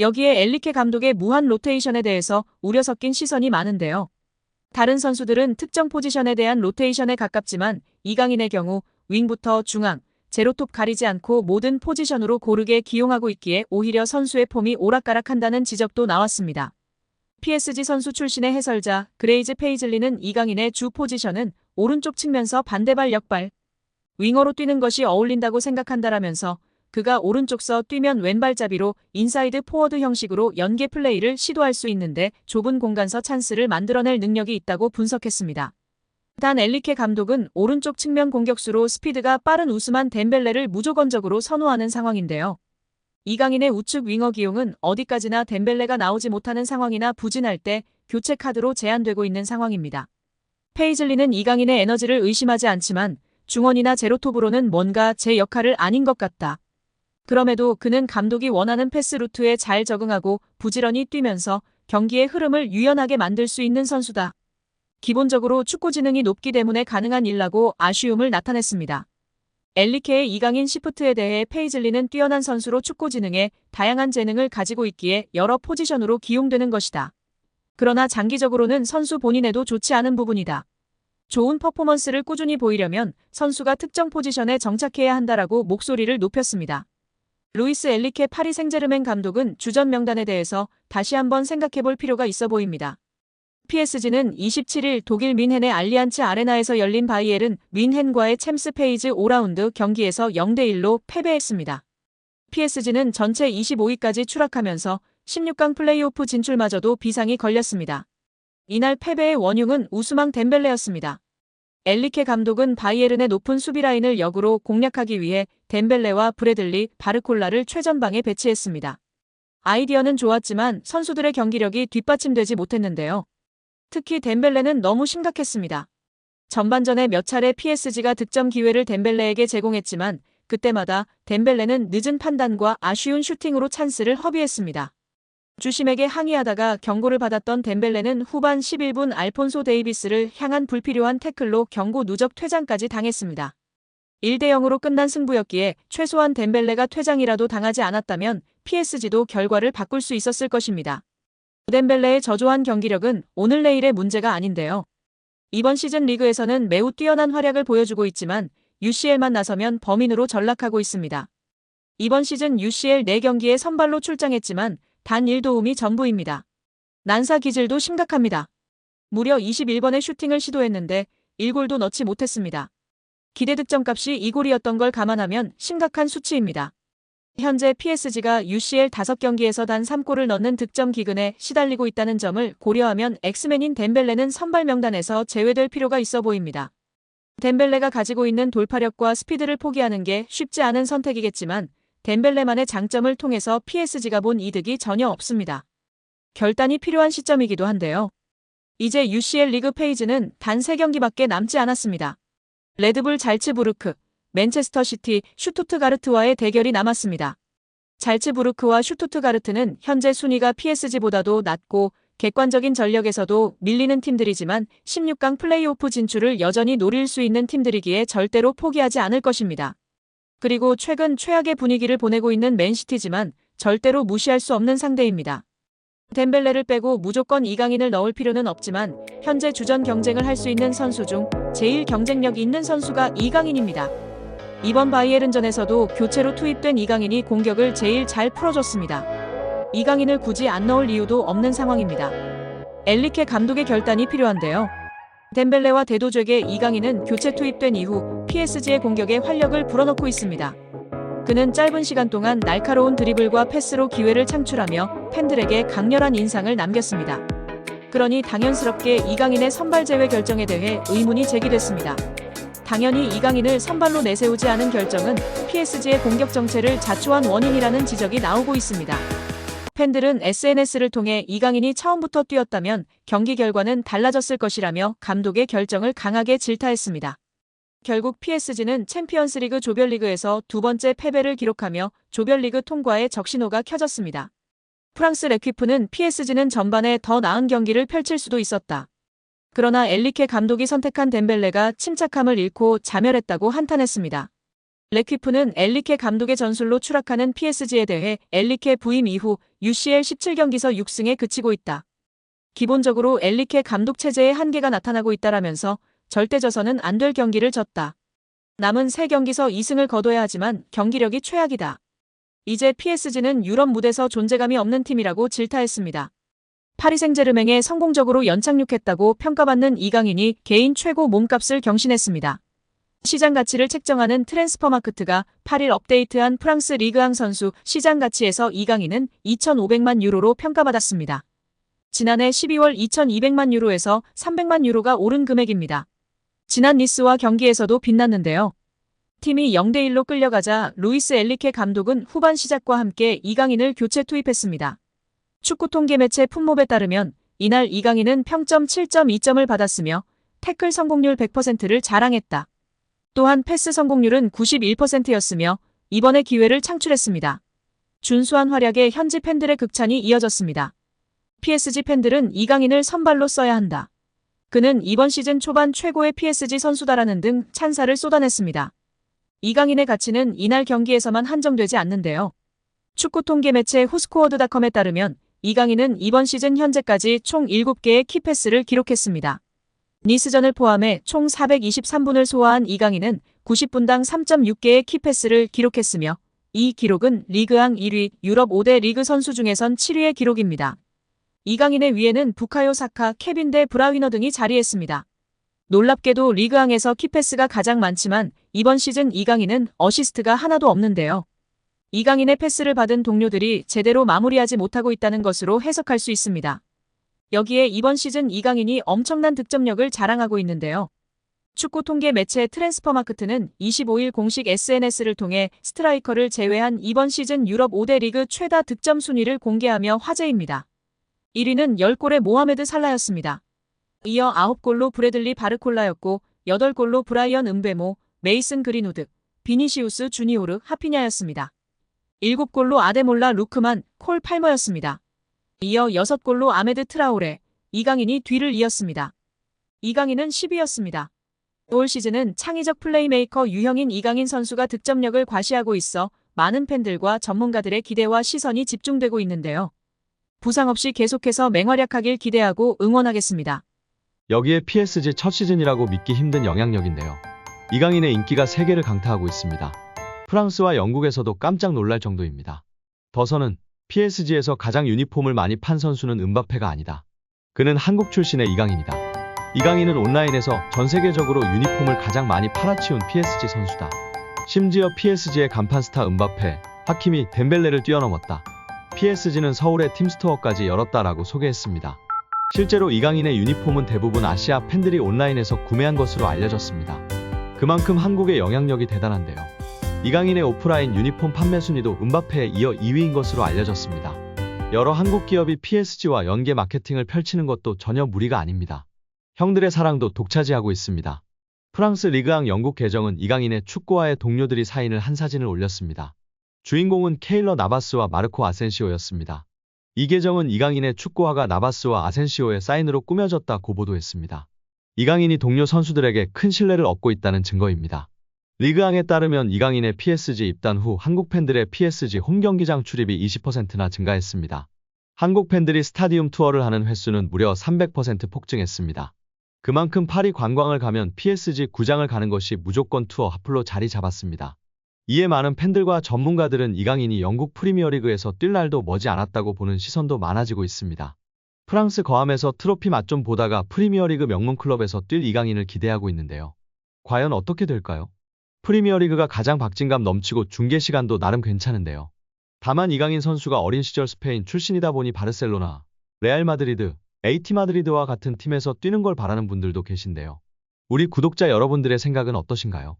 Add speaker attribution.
Speaker 1: 여기에 엘리케 감독의 무한 로테이션에 대해서 우려 섞인 시선이 많은데요. 다른 선수들은 특정 포지션에 대한 로테이션에 가깝지만 이강인의 경우 윙부터 중앙, 제로톱 가리지 않고 모든 포지션으로 고르게 기용하고 있기에 오히려 선수의 폼이 오락가락한다는 지적도 나왔습니다. PSG 선수 출신의 해설자 그레이즈 페이즐리는 이강인의 주 포지션은 오른쪽 측면서 반대발 역발, 윙어로 뛰는 것이 어울린다고 생각한다라면서 그가 오른쪽서 뛰면 왼발잡이로 인사이드 포워드 형식으로 연계 플레이를 시도할 수 있는데 좁은 공간서 찬스를 만들어낼 능력이 있다고 분석했습니다. 단 엘리케 감독은 오른쪽 측면 공격수로 스피드가 빠른 우스만 덴벨레를 무조건적으로 선호하는 상황인데요. 이강인의 우측 윙어 기용은 어디까지나 덴벨레가 나오지 못하는 상황이나 부진할 때 교체 카드로 제한되고 있는 상황입니다. 페이즐리는 이강인의 에너지를 의심하지 않지만 중원이나 제로톱으로는 뭔가 제 역할을 아닌 것 같다. 그럼에도 그는 감독이 원하는 패스 루트에 잘 적응하고 부지런히 뛰면서 경기의 흐름을 유연하게 만들 수 있는 선수다. 기본적으로 축구 지능이 높기 때문에 가능한 일라고 아쉬움을 나타냈습니다. 엘리케의 이강인 시프트에 대해 페이즐리는 뛰어난 선수로 축구 지능에 다양한 재능을 가지고 있기에 여러 포지션으로 기용되는 것이다. 그러나 장기적으로는 선수 본인에도 좋지 않은 부분이다. 좋은 퍼포먼스를 꾸준히 보이려면 선수가 특정 포지션에 정착해야 한다라고 목소리를 높였습니다. 루이스 엘리케 파리 생제르맹 감독은 주전 명단에 대해서 다시 한번 생각해볼 필요가 있어 보입니다. PSG는 27일 독일 민헨의 알리안츠 아레나에서 열린 바이에른 뮌헨과의 챔스 페이즈 5라운드 경기에서 0대1로 패배했습니다. PSG는 전체 25위까지 추락하면서 16강 플레이오프 진출마저도 비상이 걸렸습니다. 이날 패배의 원흉은 우스망 덴벨레였습니다. 엘리케 감독은 바이에른의 높은 수비 라인을 역으로 공략하기 위해 덴벨레와 브래들리, 바르콜라를 최전방에 배치했습니다. 아이디어는 좋았지만 선수들의 경기력이 뒷받침되지 못했는데요. 특히 덴벨레는 너무 심각했습니다. 전반전에 몇 차례 PSG가 득점 기회를 덴벨레에게 제공했지만 그때마다 덴벨레는 늦은 판단과 아쉬운 슈팅으로 찬스를 허비했습니다. 주심에게 항의하다가 경고를 받았던 덴벨레는 후반 11분 알폰소 데이비스를 향한 불필요한 태클로 경고 누적 퇴장까지 당했습니다. 1대0으로 끝난 승부였기에 최소한 덴벨레가 퇴장이라도 당하지 않았다면 PSG도 결과를 바꿀 수 있었을 것입니다. 덴벨레의 저조한 경기력은 오늘 내일의 문제가 아닌데요. 이번 시즌 리그에서는 매우 뛰어난 활약을 보여주고 있지만 UCL만 나서면 범인으로 전락하고 있습니다. 이번 시즌 UCL 4경기에 선발로 출장했지만 단 1도움이 전부입니다. 난사 기질도 심각합니다. 무려 21번의 슈팅을 시도했는데 1골도 넣지 못했습니다. 기대 득점값이 2골이었던 걸 감안하면 심각한 수치입니다. 현재 PSG가 UCL 5경기에서 단 3골을 넣는 득점 기근에 시달리고 있다는 점을 고려하면 엑스맨인 덴벨레는 선발 명단에서 제외될 필요가 있어 보입니다. 덴벨레가 가지고 있는 돌파력과 스피드를 포기하는 게 쉽지 않은 선택이겠지만 덴벨레만의 장점을 통해서 PSG가 본 이득이 전혀 없습니다. 결단이 필요한 시점이기도 한데요. 이제 UCL 리그 페이지는 단 3경기밖에 남지 않았습니다. 레드불 잘츠부르크, 맨체스터 시티, 슈투트가르트와의 대결이 남았습니다. 잘츠부르크와 슈투트가르트는 현재 순위가 PSG보다도 낮고 객관적인 전력에서도 밀리는 팀들이지만 16강 플레이오프 진출을 여전히 노릴 수 있는 팀들이기에 절대로 포기하지 않을 것입니다. 그리고 최근 최악의 분위기를 보내고 있는 맨시티지만 절대로 무시할 수 없는 상대입니다. 덴벨레를 빼고 무조건 이강인을 넣을 필요는 없지만 현재 주전 경쟁을 할 수 있는 선수 중 제일 경쟁력 있는 선수가 이강인입니다. 이번 바이에른전에서도 교체로 투입된 이강인이 공격을 제일 잘 풀어줬습니다. 이강인을 굳이 안 넣을 이유도 없는 상황입니다. 엘리케 감독의 결단이 필요한데요. 덴벨레와 대도적의 이강인은 교체 투입된 이후 PSG의 공격에 활력을 불어넣고 있습니다. 그는 짧은 시간 동안 날카로운 드리블과 패스로 기회를 창출하며 팬들에게 강렬한 인상을 남겼습니다. 그러니 당연스럽게 이강인의 선발 제외 결정에 대해 의문이 제기됐습니다. 당연히 이강인을 선발로 내세우지 않은 결정은 PSG의 공격 정체를 자초한 원인이라는 지적이 나오고 있습니다. 팬들은 SNS를 통해 이강인이 처음부터 뛰었다면 경기 결과는 달라졌을 것이라며 감독의 결정을 강하게 질타했습니다. 결국 PSG는 챔피언스리그 조별리그에서 2번째 패배를 기록하며 조별리그 통과에 적신호가 켜졌습니다. 프랑스 레퀴프는 PSG는 전반에 더 나은 경기를 펼칠 수도 있었다. 그러나 엘리케 감독이 선택한 덴벨레가 침착함을 잃고 자멸했다고 한탄했습니다. 레퀴프는 엔리케 감독의 전술로 추락하는 PSG에 대해 엔리케 부임 이후 UCL 17경기서 6승에 그치고 있다. 기본적으로 엔리케 감독 체제의 한계가 나타나고 있다라면서 절대 져서는 안 될 경기를 졌다. 남은 3경기서 2승을 거둬야 하지만 경기력이 최악이다. 이제 PSG는 유럽 무대에서 존재감이 없는 팀이라고 질타했습니다. 파리 생제르맹에 성공적으로 연착륙했다고 평가받는 이강인이 개인 최고 몸값을 경신했습니다. 시장 가치를 책정하는 트랜스퍼마크트가 8일 업데이트한 프랑스 리그앙 선수 시장 가치에서 이강인은 2,500만 유로로 평가받았습니다. 지난해 12월 2,200만 유로에서 300만 유로가 오른 금액입니다. 지난 니스와 경기에서도 빛났는데요. 팀이 0대1로 끌려가자 루이스 엔리케 감독은 후반 시작과 함께 이강인을 교체 투입했습니다. 축구 통계 매체 풋몹에 따르면 이날 이강인은 평점 7.2점을 받았으며 태클 성공률 100%를 자랑했다. 또한 패스 성공률은 91%였으며 이번에 기회를 창출했습니다. 준수한 활약에 현지 팬들의 극찬이 이어졌습니다. PSG 팬들은 이강인을 선발로 써야 한다. 그는 이번 시즌 초반 최고의 PSG 선수다라는 등 찬사를 쏟아냈습니다. 이강인의 가치는 이날 경기에서만 한정되지 않는데요. 축구 통계 매체 후스코어드닷컴에 따르면 이강인은 이번 시즌 현재까지 총 7개의 키패스를 기록했습니다. 니스전을 포함해 총 423분을 소화한 이강인은 90분당 3.6개의 키패스를 기록했으며 이 기록은 리그앙 1위, 유럽 5대 리그 선수 중에선 7위의 기록입니다. 이강인의 위에는 부카요 사카, 케빈 데 브라위너 등이 자리했습니다. 놀랍게도 리그앙에서 키패스가 가장 많지만 이번 시즌 이강인은 어시스트가 하나도 없는데요. 이강인의 패스를 받은 동료들이 제대로 마무리하지 못하고 있다는 것으로 해석할 수 있습니다. 여기에 이번 시즌 이강인이 엄청난 득점력을 자랑하고 있는데요. 축구 통계 매체 트랜스퍼마크트는 25일 공식 SNS를 통해 스트라이커를 제외한 이번 시즌 유럽 5대 리그 최다 득점 순위를 공개하며 화제입니다. 1위는 10골의 모하메드 살라였습니다. 이어 9골로 브래들리 바르콜라였고 8골로 브라이언 음베모, 메이슨 그린우드, 비니시우스 주니오르 하피냐였습니다. 7골로 아데몰라 루크만, 콜 팔머였습니다. 이어 6골로 아메드 트라오레, 이강인이 뒤를 이었습니다. 이강인은 10위였습니다. 올 시즌은 창의적 플레이메이커 유형인 이강인 선수가 득점력을 과시하고 있어 많은 팬들과 전문가들의 기대와 시선이 집중되고 있는데요. 부상 없이 계속해서 맹활약하길 기대하고 응원하겠습니다.
Speaker 2: 여기에 PSG 첫 시즌이라고 믿기 힘든 영향력인데요. 이강인의 인기가 세계를 강타하고 있습니다. 프랑스와 영국에서도 깜짝 놀랄 정도입니다. 더서는 PSG에서 가장 유니폼을 많이 판 선수는 음바페가 아니다. 그는 한국 출신의 이강인이다. 이강인은 온라인에서 전 세계적으로 유니폼을 가장 많이 팔아치운 PSG 선수다. 심지어 PSG의 간판 스타 음바페, 하키미, 덴벨레를 뛰어넘었다. PSG는 서울에 팀스토어까지 열었다라고 소개했습니다. 실제로 이강인의 유니폼은 대부분 아시아 팬들이 온라인에서 구매한 것으로 알려졌습니다. 그만큼 한국의 영향력이 대단한데요. 이강인의 오프라인 유니폼 판매 순위도 음바페에 이어 2위인 것으로 알려졌습니다. 여러 한국 기업이 PSG와 연계 마케팅을 펼치는 것도 전혀 무리가 아닙니다. 형들의 사랑도 독차지하고 있습니다. 프랑스 리그앙 영국 계정은 이강인의 축구와의 동료들이 사인을 한 사진을 올렸습니다. 주인공은 케일러 나바스와 마르코 아센시오였습니다. 이 계정은 이강인의 축구화가 나바스와 아센시오의 사인으로 꾸며졌다고 보도했습니다. 이강인이 동료 선수들에게 큰 신뢰를 얻고 있다는 증거입니다. 리그앙에 따르면 이강인의 PSG 입단 후 한국 팬들의 PSG 홈경기장 출입이 20%나 증가했습니다. 한국 팬들이 스타디움 투어를 하는 횟수는 무려 300% 폭증했습니다. 그만큼 파리 관광을 가면 PSG 구장을 가는 것이 무조건 투어 핫플로 자리 잡았습니다. 이에 많은 팬들과 전문가들은 이강인이 영국 프리미어리그에서 뛸 날도 머지 않았다고 보는 시선도 많아지고 있습니다. 프랑스 거함에서 트로피 맛 좀 보다가 프리미어리그 명문 클럽에서 뛸 이강인을 기대하고 있는데요. 과연 어떻게 될까요? 프리미어리그가 가장 박진감 넘치고 중계 시간도 나름 괜찮은데요. 다만 이강인 선수가 어린 시절 스페인 출신이다 보니 바르셀로나, 레알 마드리드, AT 마드리드와 같은 팀에서 뛰는 걸 바라는 분들도 계신데요. 우리 구독자 여러분들의 생각은 어떠신가요?